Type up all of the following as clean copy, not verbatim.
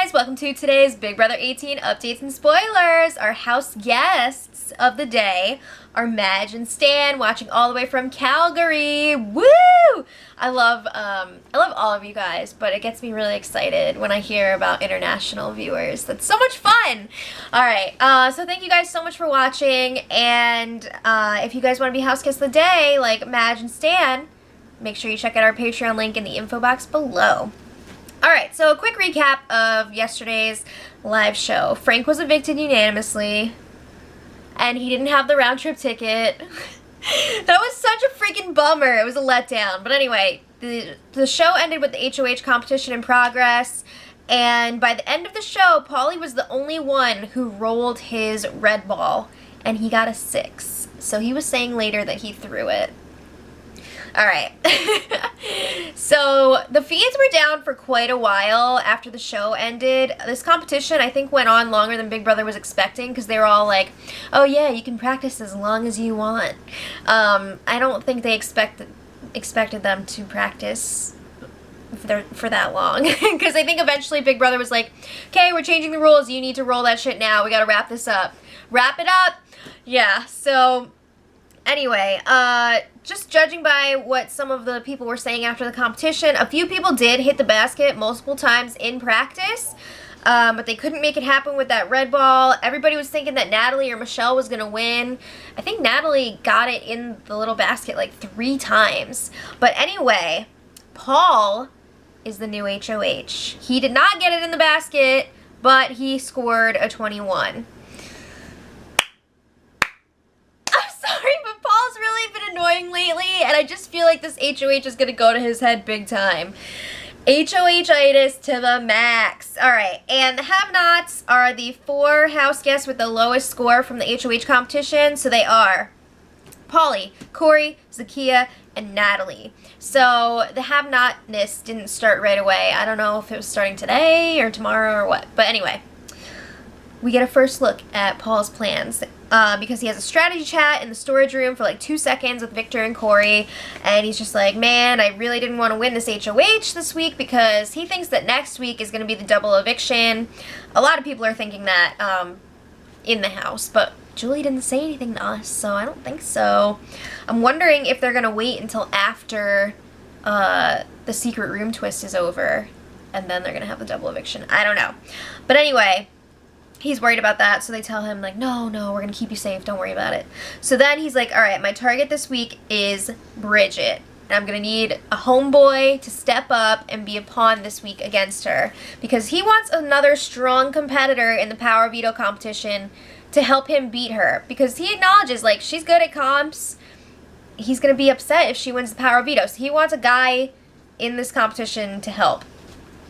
guys, welcome to today's Big Brother 18 updates and spoilers. Our house guests of the day are Madge and Stan, watching all the way from Calgary. Woo! I love all of you guys, but it gets me really excited when I hear about international viewers. That's so much fun. All right, so thank you guys so much for watching, and if you guys want to be house guests of the day, like Madge and Stan, make sure you check out our Patreon link in the info box below. Alright, so a quick recap of yesterday's live show. Frank was evicted unanimously, and he didn't have the round-trip ticket. That was such a freaking bummer. It was a letdown. But anyway, the show ended with the HOH competition in progress, and by the end of the show, Paulie was the only one who rolled his red ball, and he got a 6. So he was saying later that he threw it. Alright, so the feeds were down for quite a while after the show ended. This competition, I think, went on longer than Big Brother was expecting because they were all like, oh yeah, you can practice as long as you want. I don't think they expected them to practice for that long because I think eventually Big Brother was like, okay, we're changing the rules, you need to roll that shit now, we gotta wrap this up. Wrap it up? Yeah, so anyway, just judging by what some of the people were saying after the competition, a few people did hit the basket multiple times in practice, but they couldn't make it happen with that red ball. Everybody was thinking that Natalie or Michelle was going to win. I think Natalie got it in the little basket like 3 times. But anyway, Paul is the new HOH. He did not get it in the basket, but he scored a 21. Sorry, but Paul's really been annoying lately, and I just feel like this HOH is going to go to his head big time. HOH-itis to the max. Alright, and the have-nots are the 4 house guests with the lowest score from the HOH competition, so they are Paulie, Corey, Zakia, and Natalie. So the have-notness didn't start right away. I don't know if it was starting today or tomorrow or what, but anyway. We get a first look at Paul's plans because he has a strategy chat in the storage room for like 2 seconds with Victor and Corey, and he's just like, man, I really didn't want to win this HOH this week because he thinks that next week is going to be the double eviction. A lot of people are thinking that in the house, but Julie didn't say anything to us, so I don't think so. I'm wondering if they're going to wait until after the secret room twist is over, and then they're going to have the double eviction. I don't know. But anyway, he's worried about that, so they tell him, like, no, we're going to keep you safe, don't worry about it. So then he's like, alright, my target this week is Bridget, and I'm going to need a homeboy to step up and be a pawn this week against her, because he wants another strong competitor in the power veto competition to help him beat her, because he acknowledges, like, she's good at comps, he's going to be upset if she wins the power veto, so he wants a guy in this competition to help.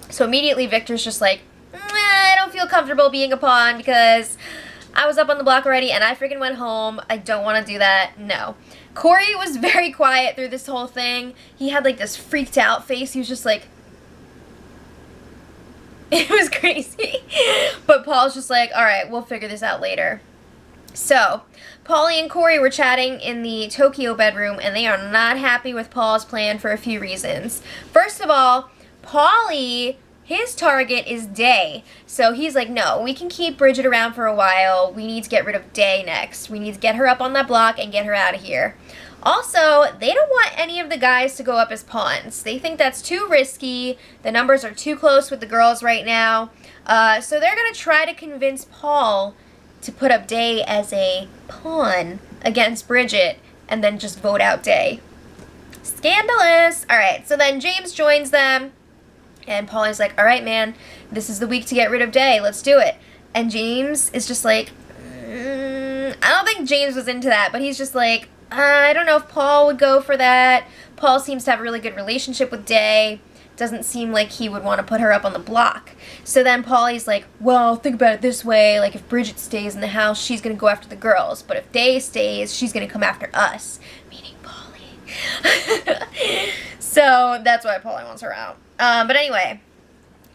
So immediately Victor's just like, I don't feel comfortable being a pawn because I was up on the block already and I freaking went home. I don't want to do that. No. Corey was very quiet through this whole thing. He had like this freaked out face. He was just like, it was crazy. But Paul's just like, alright, we'll figure this out later. So, Paulie and Corey were chatting in the Tokyo bedroom, and they are not happy with Paul's plan for a few reasons. First of all, Paulie, his target is Day, so he's like, no, we can keep Bridget around for a while. We need to get rid of Day next. We need to get her up on that block and get her out of here. Also, they don't want any of the guys to go up as pawns. They think that's too risky. The numbers are too close with the girls right now. So they're going to try to convince Paul to put up Day as a pawn against Bridget and then just vote out Day. Scandalous! Alright, so then James joins them. And Paulie's like, alright, man, this is the week to get rid of Day. Let's do it. And James is just like, I don't think James was into that, but he's just like, I don't know if Paul would go for that. Paul seems to have a really good relationship with Day. Doesn't seem like he would want to put her up on the block. So then Paulie's like, well, think about it this way. Like, if Bridget stays in the house, she's going to go after the girls. But if Day stays, she's going to come after us. Meaning Paulie. So that's why Paulie wants her out. But anyway,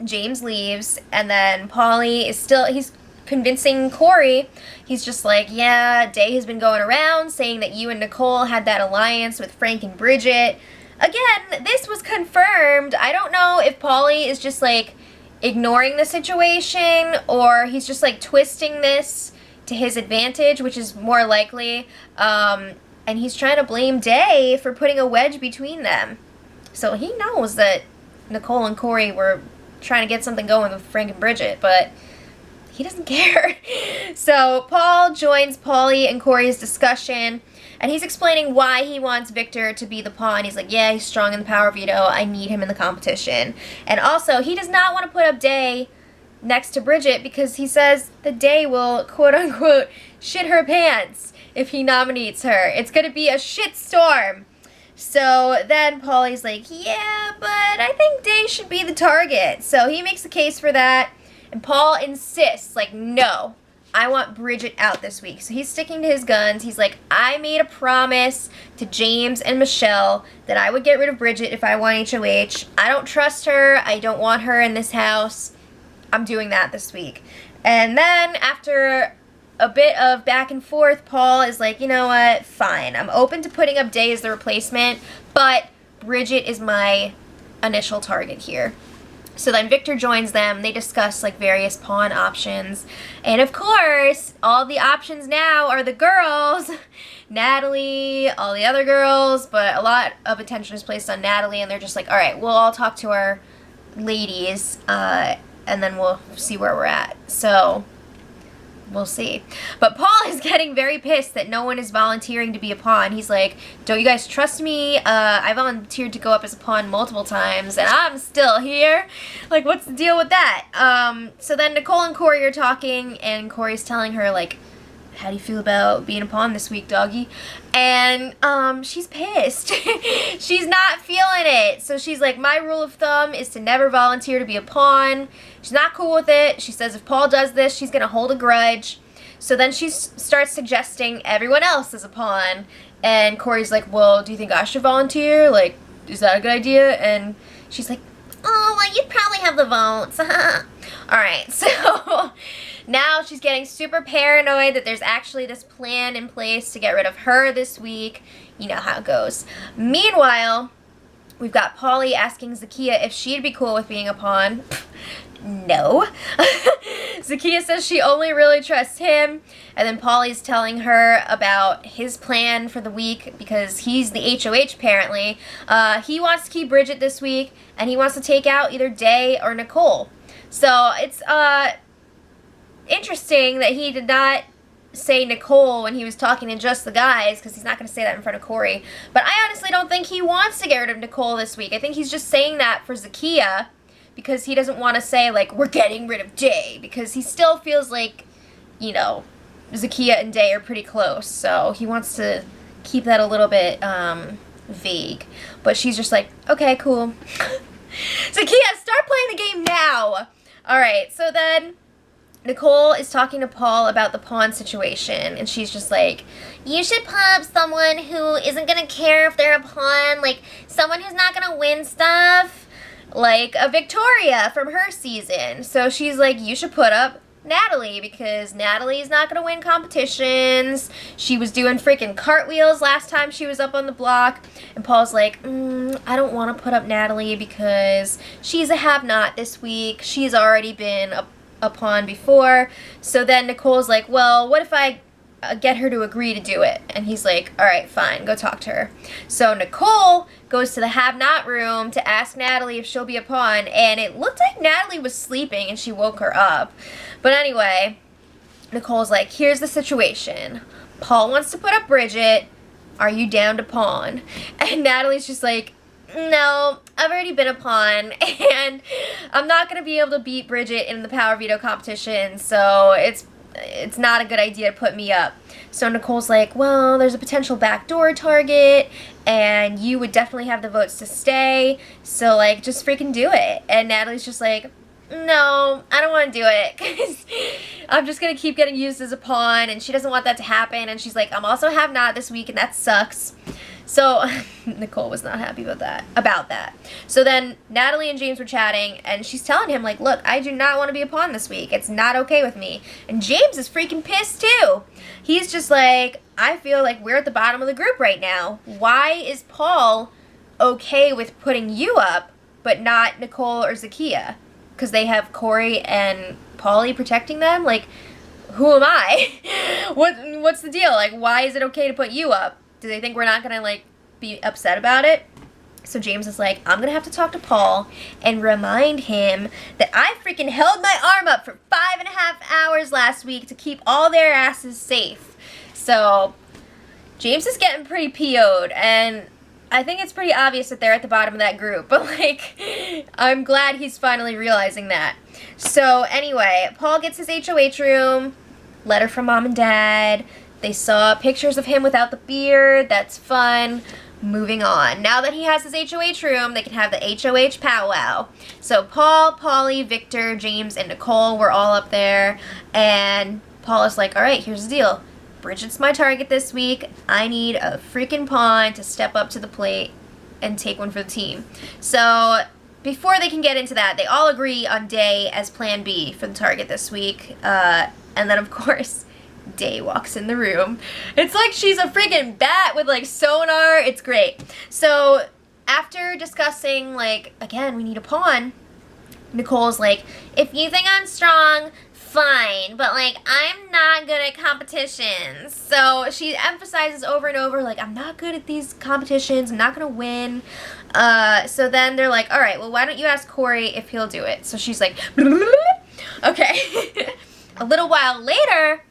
James leaves, and then Paulie is still, he's convincing Corey. He's just like, yeah, Day has been going around saying that you and Nicole had that alliance with Frank and Bridget. Again, this was confirmed. I don't know if Paulie is just like ignoring the situation, or he's just like twisting this to his advantage, which is more likely. And he's trying to blame Day for putting a wedge between them. So he knows that Nicole and Corey were trying to get something going with Frank and Bridget, but he doesn't care. So Paul joins Paulie and Corey's discussion, and he's explaining why he wants Victor to be the pawn. He's like, yeah, he's strong in the power veto. I need him in the competition. And also, he does not want to put up Day next to Bridget because he says that Day will, quote-unquote, shit her pants if he nominates her. It's going to be a shitstorm. So then Paulie's like, yeah, but I think Day should be the target. So he makes a case for that, and Paul insists, like, no, I want Bridget out this week. So he's sticking to his guns. He's like, I made a promise to James and Michelle that I would get rid of Bridget if I won HOH. I don't trust her. I don't want her in this house. I'm doing that this week. And then after a bit of back and forth, Paul is like, you know what, fine. I'm open to putting up Day as the replacement, but Bridget is my initial target here. So then Victor joins them. They discuss like various pawn options. And of course, all the options now are the girls. Natalie, all the other girls, but a lot of attention is placed on Natalie, and they're just like, all right, we'll all talk to our ladies, and then we'll see where we're at. So we'll see. But Paul is getting very pissed that no one is volunteering to be a pawn. He's like, don't you guys trust me? I volunteered to go up as a pawn multiple times, and I'm still here. Like, what's the deal with that? So then Nicole and Corey are talking, and Corey's telling her, like, how do you feel about being a pawn this week, doggy? And she's pissed. She's not feeling it. So she's like, my rule of thumb is to never volunteer to be a pawn. She's not cool with it. She says if Paul does this, she's going to hold a grudge. So then she starts suggesting everyone else is a pawn. And Corey's like, well, do you think I should volunteer? Like, is that a good idea? And she's like, oh, well, you'd probably have the votes. All right, so now she's getting super paranoid that there's actually this plan in place to get rid of her this week. You know how it goes. Meanwhile, we've got Paulie asking Zakiya if she'd be cool with being a pawn. No. Zakiya says she only really trusts him, and then Paulie's telling her about his plan for the week because he's the HOH apparently. He wants to keep Bridget this week, and he wants to take out either Day or Nicole. So it's interesting that he did not say Nicole when he was talking to just the guys, because he's not going to say that in front of Corey. But I honestly don't think he wants to get rid of Nicole this week. I think he's just saying that for Zakiya, because he doesn't want to say, like, we're getting rid of Day, because he still feels like, you know, Zakiya and Day are pretty close, so he wants to keep that a little bit vague. But she's just like, okay, cool. Zakiya, start playing the game now! Alright, so then Nicole is talking to Paul about the pawn situation, and she's just like, you should put up someone who isn't going to care if they're a pawn, like, someone who's not going to win stuff, like a Victoria from her season. So she's like, you should put up Natalie, because Natalie's not going to win competitions. She was doing freaking cartwheels last time she was up on the block. And Paul's like, I don't want to put up Natalie because she's a have-not this week. She's already been a pawn before. So then Nicole's like, well, what if I get her to agree to do it? And he's like, all right, fine, go talk to her. So Nicole goes to the have-not room to ask Natalie if she'll be a pawn, and it looked like Natalie was sleeping and she woke her up. But anyway, Nicole's like, here's the situation. Paul wants to put up Bridget. Are you down to pawn? And Natalie's just like, no, I've already been a pawn, and I'm not going to be able to beat Bridget in the power veto competition, so it's not a good idea to put me up. So Nicole's like, well, there's a potential backdoor target, and you would definitely have the votes to stay, so, like, just freaking do it. And Natalie's just like, no, I don't want to do it, because I'm just going to keep getting used as a pawn, and she doesn't want that to happen, and she's like, I'm also have-not this week, and that sucks. So Nicole was not happy about that. So then Natalie and James were chatting, and she's telling him, like, look, I do not want to be a pawn this week. It's not okay with me. And James is freaking pissed too. He's just like, I feel like we're at the bottom of the group right now. Why is Paul okay with putting you up, but not Nicole or Zakiya? because they have Corey and Paulie protecting them. Like, who am I? What's the deal? Like, why is it okay to put you up? Do they think we're not gonna, like, be upset about it? So James is like, I'm gonna have to talk to Paul and remind him that I freaking held my arm up for 5.5 hours last week to keep all their asses safe. So James is getting pretty PO'd, and I think it's pretty obvious that they're at the bottom of that group, but, like, I'm glad he's finally realizing that. So anyway, Paul gets his HOH room, letter from Mom and Dad. They saw pictures of him without the beard. That's fun. Moving on. Now that he has his HOH room, they can have the HOH powwow. So Paul, Paulie, Victor, James, and Nicole were all up there, and Paul is like, all right, here's the deal. Bridget's my target this week. I need a freaking pawn to step up to the plate and take one for the team. So before they can get into that, they all agree on Day as plan B for the target this week. And then, of course, Day walks in the room. It's like she's a freaking bat with, like, sonar. It's great. So after discussing, like, again, we need a pawn, Nicole's like, if you think I'm strong, fine, but, like, I'm not good at competitions. So she emphasizes over and over, like, I'm not good at these competitions. I'm not gonna win. So then they're like, all right, well, why don't you ask Corey if he'll do it? So she's like, okay. A little while later,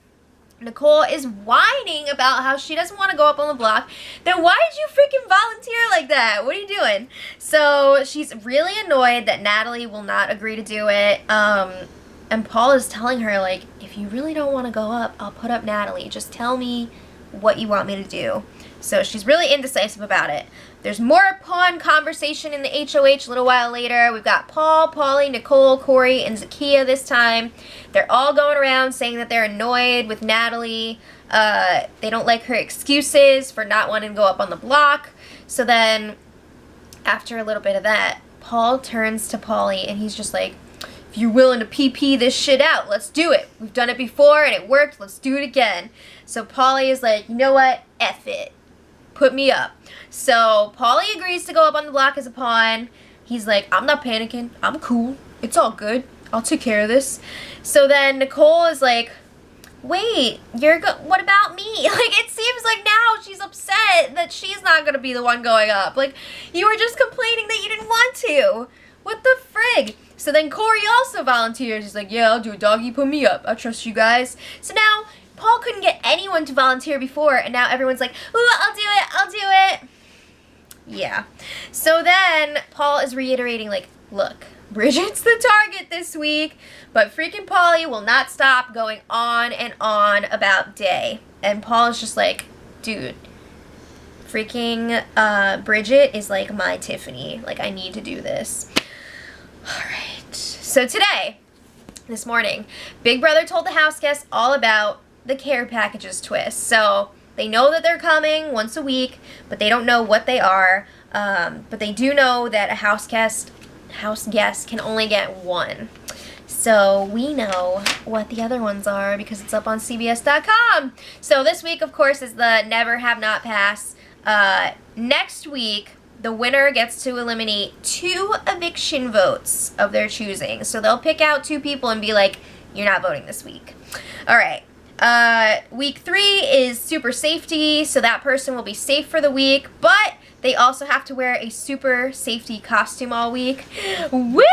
Nicole is whining about how she doesn't want to go up on the block. Then why did you freaking volunteer like that? What are you doing? So she's really annoyed that Natalie will not agree to do it. And Paul is telling her, like, if you really don't want to go up, I'll put up Natalie. Just tell me what you want me to do. So she's really indecisive about it. There's more pawn conversation in the HOH a little while later. We've got Paul, Paulie, Nicole, Corey, and Zakiya this time. They're all going around saying that they're annoyed with Natalie. They don't like her excuses for not wanting to go up on the block. So then, after a little bit of that, Paul turns to Paulie and he's just like, if you're willing to PP this shit out, let's do it. We've done it before and it worked. Let's do it again. So Paulie is like, you know what? F it. Put me up. So Paulie agrees to go up on the block as a pawn. He's like, I'm not panicking. I'm cool. It's all good. I'll take care of this. So then Nicole is like, wait, what about me? Like, it seems like now she's upset that she's not going to be the one going up. Like, you were just complaining that you didn't want to. What the frig? So then Corey also volunteers. He's like, yeah, I'll do it, doggy. Put me up. I trust you guys. So now Paul couldn't get anyone to volunteer before, and now everyone's like, ooh, I'll do it. I'll do it. Yeah. So then Paul is reiterating, like, look, Bridget's the target this week, but freaking Paulie will not stop going on and on about Day. And Paul is just like, dude, freaking Bridget is like my Tiffany. Like, I need to do this. Alright. So today, this morning, Big Brother told the house guests all about the care packages twist. So they know that they're coming once a week, but they don't know what they are. But they do know that a house guest can only get one. So we know what the other ones are because it's up on CBS.com. So this week, of course, is the Never Have Not Pass. Next week, the winner gets to eliminate 2 eviction votes of their choosing. So they'll pick out 2 people and be like, you're not voting this week. All right. Week 3 is super safety, so that person will be safe for the week, but they also have to wear a super safety costume all week. Woo!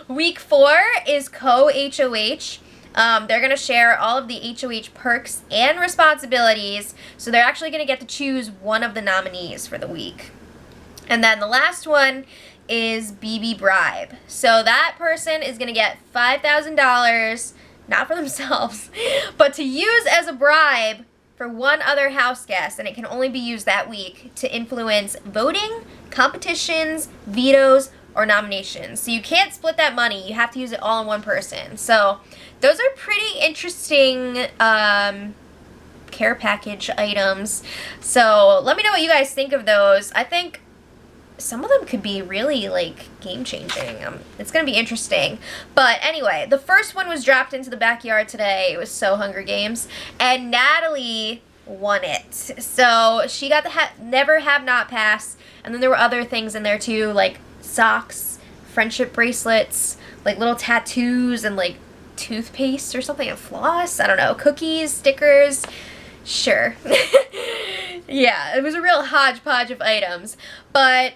Week 4 is co-HOH. They're going to share all of the HOH perks and responsibilities, so they're actually going to get to choose one of the nominees for the week. And then the last one is BB Bribe. So that person is going to get $5,000, not for themselves, but to use as a bribe for one other house guest, and it can only be used that week to influence voting, competitions, vetoes, or nominations. So you can't split that money. You have to use it all on one person. So those are pretty interesting care package items. So let me know what you guys think of those. I think some of them could be really, like, game-changing. It's going to be interesting. But anyway, the first one was dropped into the backyard today. It was so Hunger Games. And Natalie won it. So she got the Never Have Not Pass. And then there were other things in there, too, like socks, friendship bracelets, like little tattoos, and like toothpaste or something, and floss, I don't know, cookies, stickers, sure. Yeah, it was a real hodgepodge of items, but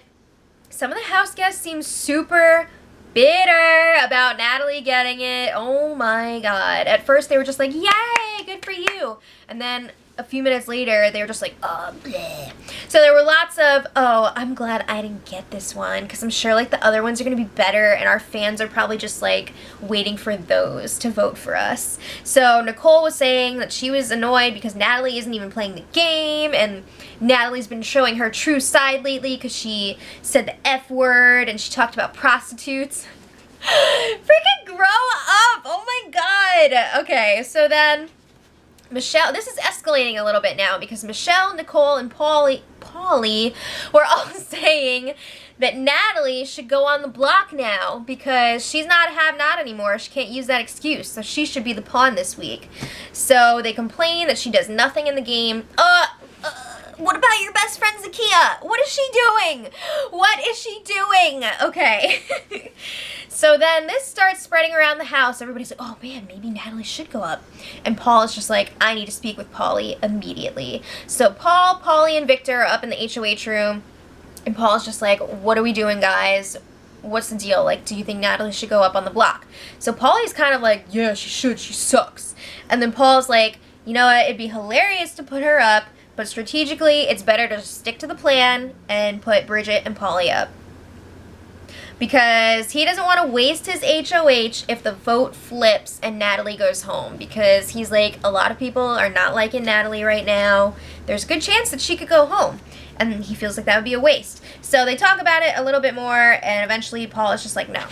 some of the house guests seemed super bitter about Natalie getting it. Oh my god. At first they were just like, yay, good for you. And then a few minutes later they were just like, oh, bleh. So there were lots of, oh, I'm glad I didn't get this one, because I'm sure like the other ones are going to be better, and our fans are probably just like waiting for those to vote for us. So Nicole was saying that she was annoyed because Natalie isn't even playing the game, and Natalie's been showing her true side lately because she said the F word and she talked about prostitutes. Freaking grow up! Oh my god! Okay, so then Michelle, this is escalating a little bit now because Michelle, Nicole, and Paulie were all saying that Natalie should go on the block now because she's not a have-not anymore. She can't use that excuse, so she should be the pawn this week. So they complain that she does nothing in the game. What about your best friend Zakiya? What is she doing? What is she doing? Okay. So then this starts spreading around the house. Everybody's like, oh man, maybe Natalie should go up. And Paul is just like, I need to speak with Paulie immediately. So Paul, Paulie, and Victor are up in the HOH room. And Paul's just like, what are we doing, guys? What's the deal? Like, do you think Natalie should go up on the block? So Paulie's kind of like, yeah, she should. She sucks. And then Paul's like, you know what? It'd be hilarious to put her up, but strategically, it's better to stick to the plan and put Bridget and Paulie up. Because he doesn't want to waste his HOH if the vote flips and Natalie goes home. Because he's like, a lot of people are not liking Natalie right now. There's a good chance that she could go home. And he feels like that would be a waste. So they talk about it a little bit more, and eventually Paul is just like, no.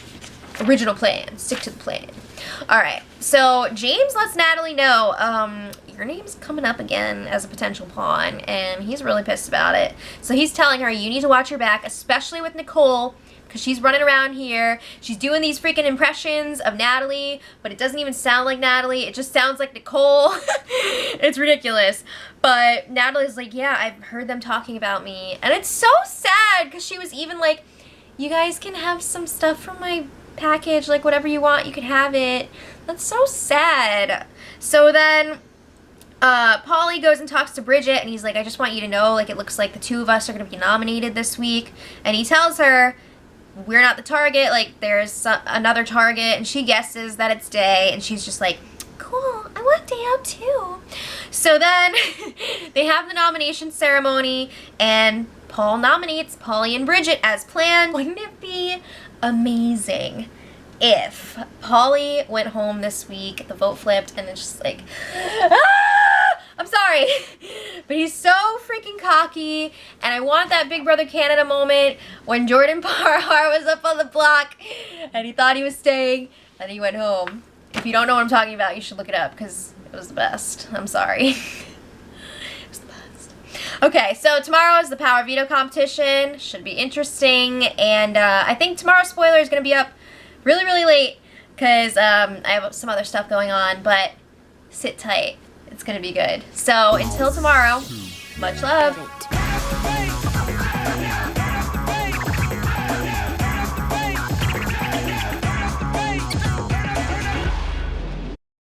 Original plan. Stick to the plan. Alright, so James lets Natalie know, your name's coming up again as a potential pawn, and he's really pissed about it. So he's telling her, you need to watch your back, especially with Nicole, because she's running around here. She's doing these freaking impressions of Natalie, but it doesn't even sound like Natalie. It just sounds like Nicole. It's ridiculous. But Natalie's like, yeah, I've heard them talking about me. And it's so sad, because she was even like, you guys can have some stuff from my package, like whatever you want, you can have it. That's so sad. So then Paulie goes and talks to Bridget, and he's like, I just want you to know, like, it looks like the two of us are going to be nominated this week. And he tells her, we're not the target, like, there's another target, and she guesses that it's Day, and she's just like, cool, I want Day out too. So then they have the nomination ceremony, and Paul nominates Paulie and Bridget as planned. Wouldn't it be amazing if Paulie went home this week, the vote flipped, and it's just like, ah! I'm sorry, but he's so freaking cocky, and I want that Big Brother Canada moment when Jordan Parhar was up on the block, and he thought he was staying, and he went home. If you don't know what I'm talking about, you should look it up, because it was the best. I'm sorry. It was the best. Okay, so tomorrow is the Power Veto competition. Should be interesting, and I think tomorrow's spoiler is going to be up really, really late, because I have some other stuff going on, but sit tight. It's going to be good. So until tomorrow, much love.